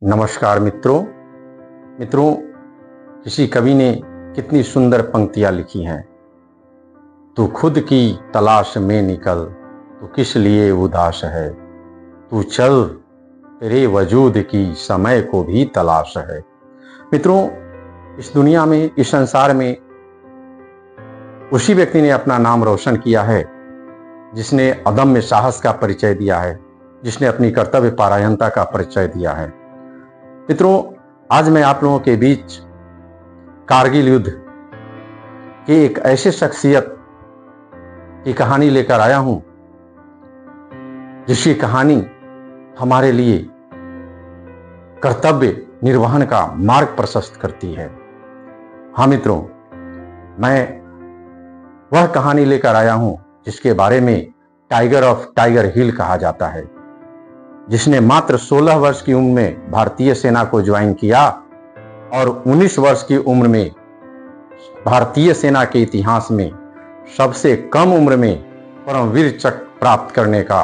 नमस्कार मित्रों, किसी कवि ने कितनी सुंदर पंक्तियां लिखी हैं। तू खुद की तलाश में निकल, तू किस लिए उदास है। तू चल, तेरे वजूद की समय को भी तलाश है। मित्रों, इस दुनिया में, इस संसार में उसी व्यक्ति ने अपना नाम रोशन किया है जिसने अदम्य साहस का परिचय दिया है, जिसने अपनी कर्तव्य परायणता का परिचय दिया है। मित्रों, आज मैं आप लोगों के बीच कारगिल युद्ध के एक ऐसे शख्सियत की कहानी लेकर आया हूं जिसकी कहानी हमारे लिए कर्तव्य निर्वहन का मार्ग प्रशस्त करती है। हाँ मित्रों, मैं वह कहानी लेकर आया हूं जिसके बारे में टाइगर ऑफ टाइगर हिल कहा जाता है, जिसने मात्र 16 वर्ष की उम्र में भारतीय सेना को ज्वाइन किया और 19 वर्ष की उम्र में भारतीय सेना के इतिहास में सबसे कम उम्र में परमवीर चक्र प्राप्त करने का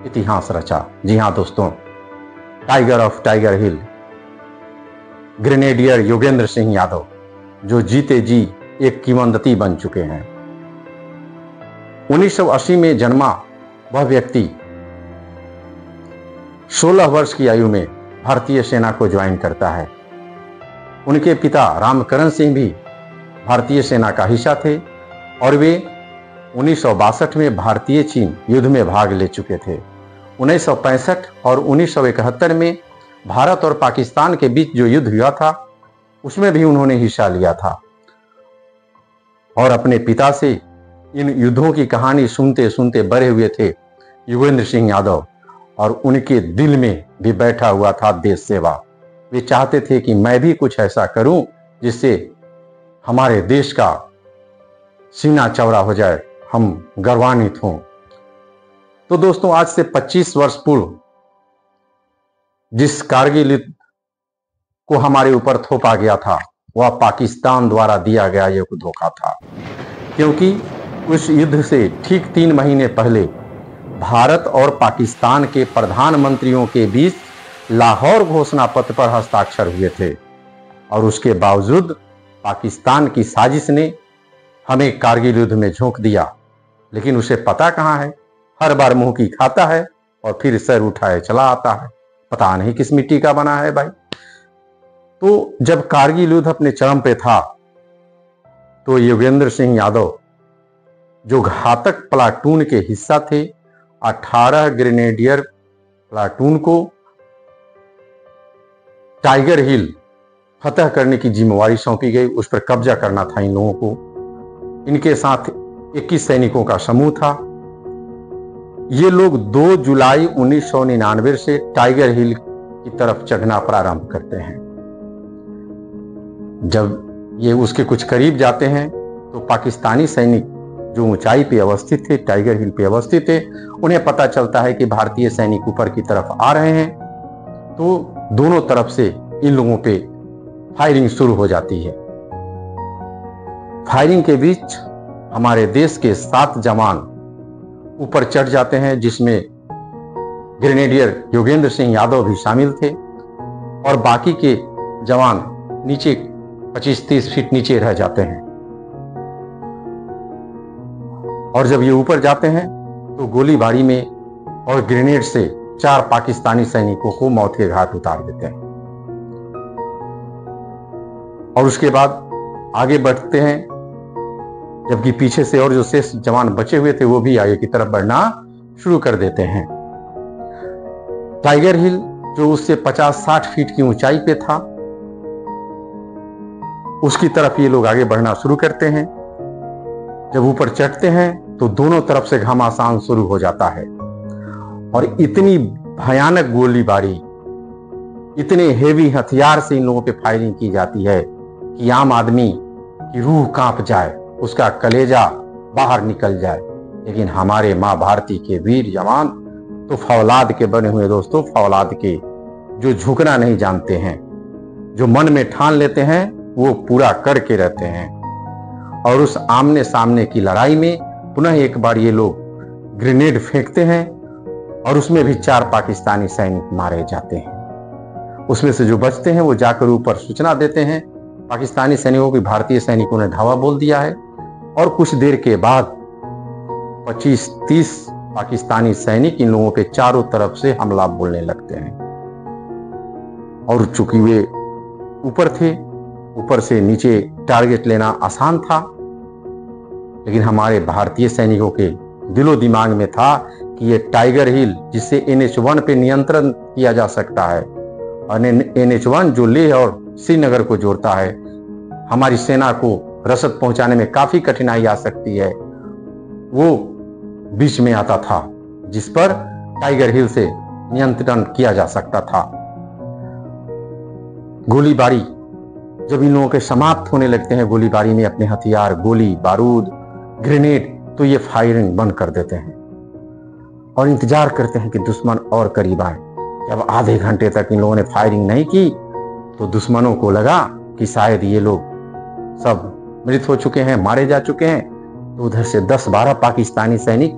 इतिहास रचा। जी हां दोस्तों, tiger of tiger hill grenadier Yogendra Singh Yadav, जो जीते जी एक किंवदंती बन चुके हैं। 1980 में जन्मा वह व्यक्ति 16 वर्ष की आयु में भारतीय सेना को ज्वाइन करता है। उनके पिता रामकरण सिंह भी भारतीय सेना का हिस्सा थे और वे 1962 में भारतीय चीन युद्ध में भाग ले चुके थे। 1965 और 1971 में भारत और पाकिस्तान के बीच जो युद्ध हुआ था उसमें भी उन्होंने हिस्सा लिया था और अपने पिता से इन युद्धों की कहानी सुनते सुनते बड़े हुए थे योगेंद्र सिंह यादव, और उनके दिल में भी बैठा हुआ था देश सेवा। वे चाहते थे कि मैं भी कुछ ऐसा करूं जिससे हमारे देश का सीना चौड़ा हो जाए, हम गौरवान्वित हों। तो दोस्तों, आज से 25 वर्ष पूर्व जिस कारगिल युद्ध को हमारे ऊपर थोपा गया था वह पाकिस्तान द्वारा दिया गया एक धोखा था, क्योंकि उस युद्ध से ठीक 3 महीने पहले भारत और पाकिस्तान के प्रधानमंत्रियों के बीच लाहौर घोषणा पत्र पर हस्ताक्षर हुए थे और उसके बावजूद पाकिस्तान की साजिश ने हमें कारगिल युद्ध में झोंक दिया। लेकिन उसे पता कहां है, हर बार मुंह की खाता है और फिर सर उठाए चला आता है। पता नहीं किस मिट्टी का बना है भाई। तो जब कारगिल युद्ध अपने चरम पे था तो योगेंद्र सिंह यादव, जो घातक प्लाटून के हिस्सा थे, 18 ग्रेनेडियर प्लाटून को टाइगर हिल फतह करने की जिम्मेवारी सौंपी गई। उस पर कब्जा करना था इन लोगों को। इनके साथ 21 सैनिकों का समूह था। ये लोग 2 जुलाई 1999 से टाइगर हिल की तरफ चढ़ना प्रारंभ करते हैं। जब ये उसके कुछ करीब जाते हैं तो पाकिस्तानी सैनिक जो ऊंचाई पे अवस्थित थे, टाइगर हिल पे अवस्थित थे, उन्हें पता चलता है कि भारतीय सैनिक ऊपर की तरफ आ रहे हैं। तो दोनों तरफ से इन लोगों पे फायरिंग शुरू हो जाती है। फायरिंग के बीच हमारे देश के 7 जवान ऊपर चढ़ जाते हैं, जिसमें ग्रेनेडियर योगेंद्र सिंह यादव भी शामिल थे और बाकी के जवान नीचे 25-30 फीट नीचे रह जाते हैं। और जब ये ऊपर जाते हैं तो गोलीबारी में और ग्रेनेड से 4 पाकिस्तानी सैनिकों को मौत के घाट उतार देते हैं। और उसके बाद आगे बढ़ते हैं, जबकि पीछे से और जो शेष जवान बचे हुए थे वो भी आगे की तरफ बढ़ना शुरू कर देते हैं। टाइगर हिल जो उससे 50-60 फीट की ऊंचाई पे था, उसकी तरफ ये लोग आगे बढ़ना शुरू करते हैं। जब ऊपर चढ़ते हैं तो दोनों तरफ से घमासान शुरू हो जाता है और इतनी भयानक गोलीबारी, इतने हेवी हथियार से इन लोगों पे फायरिंग की जाती है कि आम आदमी की रूह कांप जाए, उसका कलेजा बाहर निकल जाए। लेकिन हमारे मां भारती के वीर जवान तो फौलाद के बने हुए दोस्तों, फौलाद के, जो झुकना नहीं जानते हैं, जो मन में ठान लेते हैं वो पूरा करके रहते हैं। और उस आमने सामने की लड़ाई में पुनः एक बार ये लोग ग्रेनेड फेंकते हैं और उसमें भी 4 पाकिस्तानी सैनिक मारे जाते हैं। उसमें से जो बचते हैं वो जाकर ऊपर सूचना देते हैं पाकिस्तानी सैनिकों की भारतीय सैनिकों ने धावा बोल दिया है। और कुछ देर के बाद 25-30 पाकिस्तानी सैनिक इन लोगों पे चारों तरफ से हमला बोलने लगते हैं। और चूंकि वे ऊपर थे, ऊपर से नीचे टारगेट लेना आसान था, लेकिन हमारे भारतीय सैनिकों के दिलो दिमाग में था कि ये टाइगर हिल जिससे NH-1 पे नियंत्रण किया जा सकता है, और NH-1 जो लेह और श्रीनगर को जोड़ता है, हमारी सेना को रसद पहुंचाने में काफी कठिनाई आ सकती है, वो बीच में आता था जिस पर टाइगर हिल से नियंत्रण किया जा सकता था। गोलीबारी जब इन लोगों के समाप्त होने लगते हैं, गोलीबारी में अपने हथियार, गोली बारूद, ग्रेनेड, तो ये फायरिंग बंद कर देते हैं और इंतजार करते हैं कि दुश्मन और करीब आए। जब आधे घंटे तक इन लोगों ने फायरिंग नहीं की तो दुश्मनों को लगा कि शायद ये लोग सब मृत हो चुके हैं, मारे जा चुके हैं। तो उधर से 10-12 पाकिस्तानी सैनिक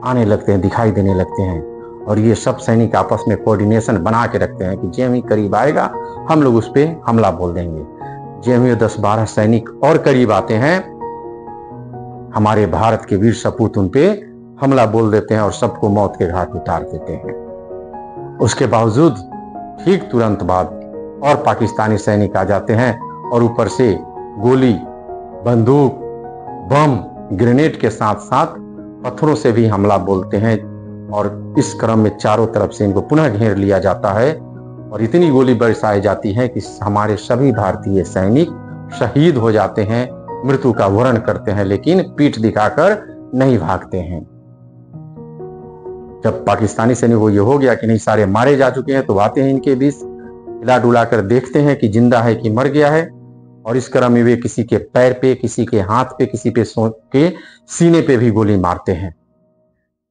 आने लगते हैं, दिखाई देने लगते हैं, और ये सब सैनिक आपस में कोऑर्डिनेशन बना के रखते हैं कि जब ही करीब आएगा हम लोग उस पर हमला बोल देंगे। जब ही 10-12 सैनिक और करीब आते हैं, हमारे भारत के वीर सपूत उन पे हमला बोल देते हैं और सबको मौत के घाट उतार देते हैं। उसके बावजूद ठीक तुरंत बाद और पाकिस्तानी सैनिक आ जाते हैं और ऊपर से गोली, बंदूक, बम, ग्रेनेड के साथ साथ पत्थरों से भी हमला बोलते हैं, और इस क्रम में चारों तरफ से इनको पुनः घेर लिया जाता है और इतनी गोली बरसाई जाती है कि हमारे सभी भारतीय सैनिक शहीद हो जाते हैं, मृत्यु का वरण करते हैं, लेकिन पीठ दिखाकर नहीं भागते हैं। जब पाकिस्तानी सैनिक को ये हो गया कि नहीं सारे मारे जा चुके हैं, तो आते हैं इनके बीच, हिला डुला कर देखते हैं कि जिंदा है कि मर गया है, और इस क्रम में वे किसी के पैर पे, किसी के हाथ पे, किसी पे सोच के सीने पे भी गोली मारते हैं।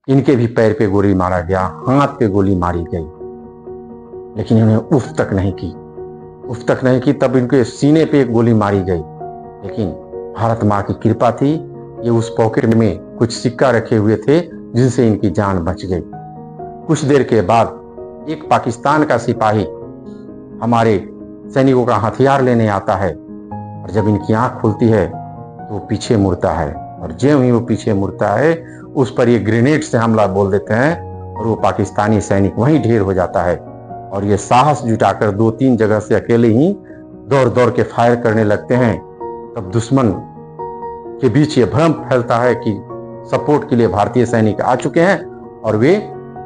इनके भी पैर पे गोली मारा गया, हाथ पे गोली मारी गई, लेकिन इन्होंने उफ तक नहीं की। तब इनके सीने पे एक गोली मारी गई, लेकिन भारत माँ की कृपा थी, ये उस पॉकेट में कुछ सिक्का रखे हुए थे जिनसे इनकी जान बच गई। कुछ देर के बाद एक पाकिस्तान का सिपाही हमारे सैनिकों का हथियार लेने आता है, और जब इनकी आंख खुलती है तो वो पीछे मुड़ता है, और ज्यों ही वो पीछे मुड़ता है उस पर ये ग्रेनेड से हमला बोल देते हैं, और वो पाकिस्तानी सैनिक वहीं ढेर हो जाता है। और ये साहस जुटाकर 2-3 जगह से अकेले ही दौड़ दौड़ के फायर करने लगते हैं। तब दुश्मन के बीच ये भ्रम फैलता है कि सपोर्ट के लिए भारतीय सैनिक आ चुके हैं, और वे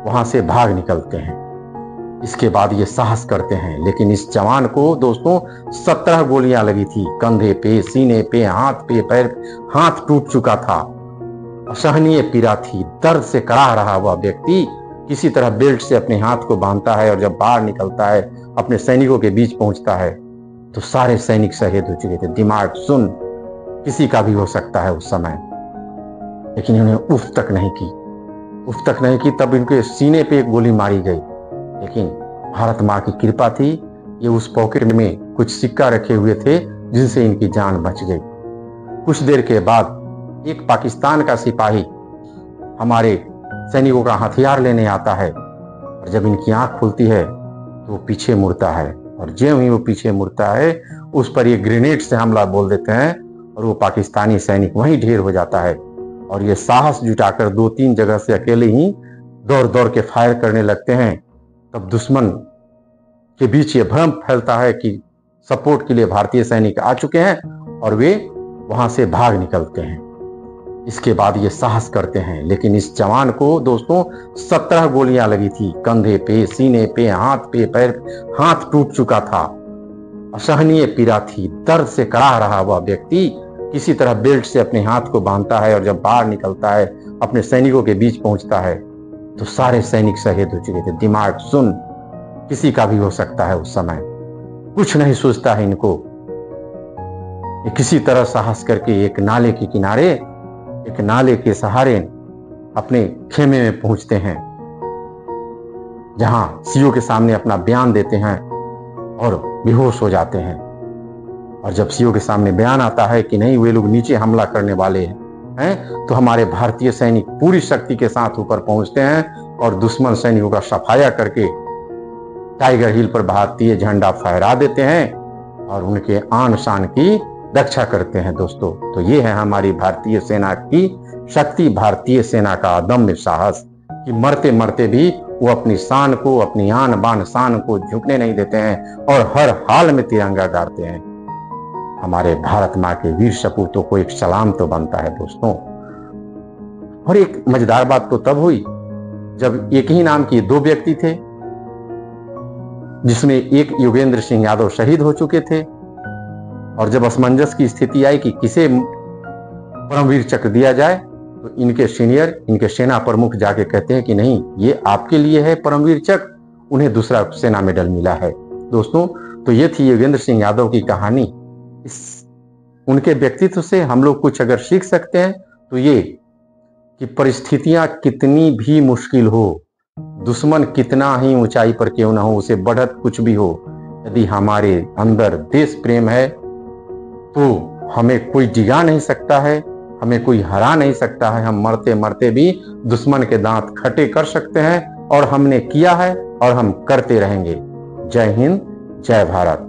वहां से भाग निकलते हैं। इसके बाद ये साहस करते हैं, लेकिन इस जवान को दोस्तों 17 गोलियां लगी थी, कंधे पे, सीने पे, हाथ पे, पैर, हाथ टूट चुका था, असहनीय पीड़ा थी, दर्द से कराह रहा हुआ व्यक्ति किसी तरह बेल्ट से अपने हाथ को बांधता है, और जब बाहर निकलता है, अपने सैनिकों के बीच पहुंचता है, तो सारे सैनिक शहीद हो चुके थे। दिमाग सुन, किसी का भी हो सकता है उस समय, लेकिन इन्होंने उफ तक नहीं की। तब इनके सीने पे एक गोली मारी गई, लेकिन भारत माँ की कृपा थी, ये उस पॉकेट में कुछ सिक्का रखे हुए थे जिनसे इनकी जान बच गई। कुछ देर के बाद एक पाकिस्तान का सिपाही हमारे सैनिकों का हथियार लेने आता है, और जब इनकी आंख खुलती है तो वो पीछे मुड़ता है, और ज्यों ही वो पीछे मुड़ता है उस पर ये ग्रेनेड से हमला बोल देते हैं, और वो पाकिस्तानी सैनिक वहीं ढेर हो जाता है। और ये साहस जुटाकर 2-3 जगह से अकेले ही दौड़ दौड़ के फायर करने लगते हैं। तब दुश्मन के बीच ये भ्रम फैलता है कि सपोर्ट के लिए भारतीय सैनिक आ चुके हैं, और वे वहां से भाग निकलते हैं। इसके बाद ये साहस करते हैं, लेकिन इस जवान को दोस्तों 17 गोलियां लगी थी, कंधे पे, सीने पे, हाथ पे, पैर, हाथ टूट चुका था, असहनीय पीड़ा थी, दर्द से कराह रहा हुआ व्यक्ति किसी तरह बेल्ट से अपने हाथ को बांधता है, और जब बाहर निकलता है, अपने सैनिकों के बीच पहुंचता है, तो सारे सैनिक शहीद हो चुके थे। दिमाग सुन, किसी का भी हो सकता है उस समय, कुछ नहीं सोचता है इनको। ये किसी तरह साहस करके एक नाले के किनारे, एक नाले के सहारे अपने खेमे में पहुंचते हैं, जहां सीओ के सामने अपना बयान देते हैं और बेहोश हो जाते हैं। और जब सीओ के सामने बयान आता है कि नहीं, वे लोग नीचे हमला करने वाले हैं, तो हमारे भारतीय सैनिक पूरी शक्ति के साथ ऊपर पहुंचते हैं और दुश्मन सैनिकों का सफाया करके टाइगर हिल पर भारतीय झंडा फहरा देते हैं और उनके आन शान की रक्षा करते हैं दोस्तों। तो ये है हमारी भारतीय सेना की शक्ति, भारतीय सेना का अदम्य साहस कि मरते मरते भी वो अपनी शान को, अपनी आन बान शान को झुकने नहीं देते हैं और हर हाल में तिरंगा गाड़ते हैं। हमारे भारत माँ के वीर सपूतों को एक सलाम तो बनता है दोस्तों। और एक मजेदार बात तो तब हुई जब एक ही नाम के दो व्यक्ति थे, जिसमें एक योगेंद्र सिंह यादव शहीद हो चुके थे, और जब असमंजस की स्थिति आई कि किसे परमवीर चक्र दिया जाए, तो इनके सीनियर, इनके सेना प्रमुख जाके कहते हैं कि नहीं, ये आपके लिए है परमवीर चक्र, उन्हें दूसरा सेना मेडल मिला है। दोस्तों, तो ये थी योगेंद्र सिंह यादव की कहानी। उनके व्यक्तित्व से हम लोग कुछ अगर सीख सकते हैं तो ये कि परिस्थितियां कितनी भी मुश्किल हो, दुश्मन कितना ही ऊंचाई पर क्यों ना हो, उसे बढ़त कुछ भी हो, यदि हमारे अंदर देश प्रेम है तो हमें कोई जिगा नहीं सकता है, हमें कोई हरा नहीं सकता है। हम मरते मरते भी दुश्मन के दांत खट्टे कर सकते हैं, और हमने किया है और हम करते रहेंगे। जय हिंद, जय भारत।